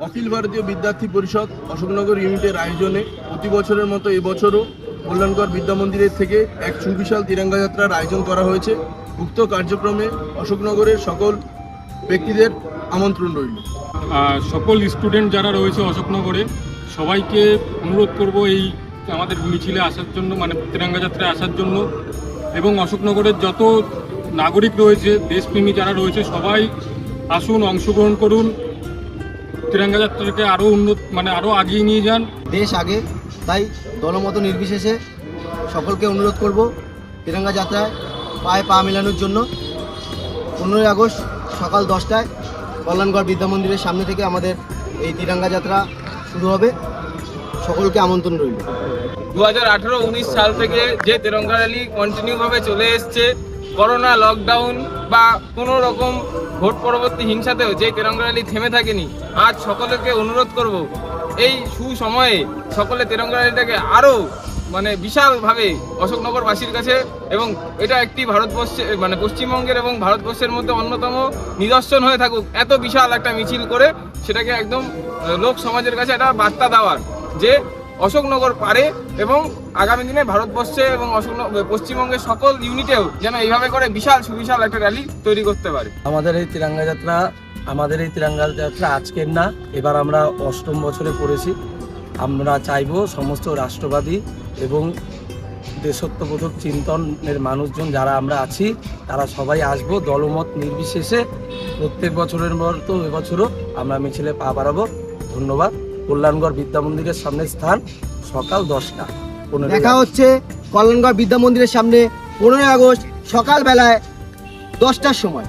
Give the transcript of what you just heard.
অখিল ভারতীয় বিদ্যার্থী পরিষদ অশোকনগর ইউনিটের আয়োজনে প্রতি বছরের মতো এবছরও কল্যাণগড় বিদ্যা মন্দিরের থেকে এক সুবিশাল তিরঙ্গা যাত্রার আয়োজন করা হয়েছে। উক্ত কার্যক্রমে অশোকনগরের সকল ব্যক্তিদের আমন্ত্রণ রইল। সকল স্টুডেন্ট যারা রয়েছে অশোকনগরে সবাইকে অনুরোধ করব এই আমাদের মিছিলে আসার জন্য, মানে তিরঙ্গা যাত্রায় আসার জন্য। এবং অশোকনগরের যত নাগরিক রয়েছে, দেশপ্রেমী যারা রয়েছে, সবাই আসুন, অংশগ্রহণ করুন, তিরঙ্গা যাত্রাকে আরও আরও আগিয়ে নিয়ে যান। দেশ আগে, তাই দলমত নির্বিশেষে সকলকে অনুরোধ করব তিরঙ্গা যাত্রায় পায়ে পা মেলানোর জন্য। 15ই আগস্ট সকাল 10টায় কল্যাণগড় বিদ্যা মন্দিরের সামনে থেকে আমাদের এই তিরঙ্গা যাত্রা শুরু হবে। সকলকে আমন্ত্রণ রইল। 2018-19 সাল থেকে যে তিরঙ্গা র্যালি কন্টিনিউভাবে চলে এসছে, করোনা, লকডাউন বা কোনো রকম ভোট পরবর্তী হিংসাতেও যে তিরঙ্গা র্যালি থেমে থাকেনি। আজ সকলকে অনুরোধ করব এই সুসময়ে সকলে তিরঙ্গা র্যালিটাকে আরও বিশালভাবে অশোকনগরবাসীর কাছে, এবং এটা একটি পশ্চিমবঙ্গের এবং ভারতবর্ষের মধ্যে অন্যতম নিদর্শন হয়ে থাকুক। এত বিশাল একটা মিছিল করে সেটাকে একদম লোক সমাজের কাছে একটা বার্তা দেওয়ার যে অশোকনগর পারে, এবং আগামী দিনে ভারতবর্ষে এবং পশ্চিমবঙ্গের সকল ইউনিটেও যেন এইভাবে করে বিশাল সুবিশাল একটা র্যালি তৈরি করতে পারে। আমাদের এই তিরঙ্গা যাত্রা আজকের না, এবার আমরা 8ম বছরে পড়েছি। আমরা চাইব সমস্ত রাষ্ট্রবাদী এবং দেশত্ববোধক চিন্তনের মানুষজন যারা আমরা আছি, তারা সবাই আসবো দলমত নির্বিশেষে। প্রত্যেক বছরের মতো এবছরও আমরা মিছিলে পা বাড়াবো। ধন্যবাদ। কল্যাণগড় বিদ্যা মন্দিরের সামনে স্থান, সকাল 10টা। দেখা হচ্ছে কল্যাণগড় বিদ্যা মন্দিরের সামনে 15ই আগস্ট সকালবেলায় 10টার সময়।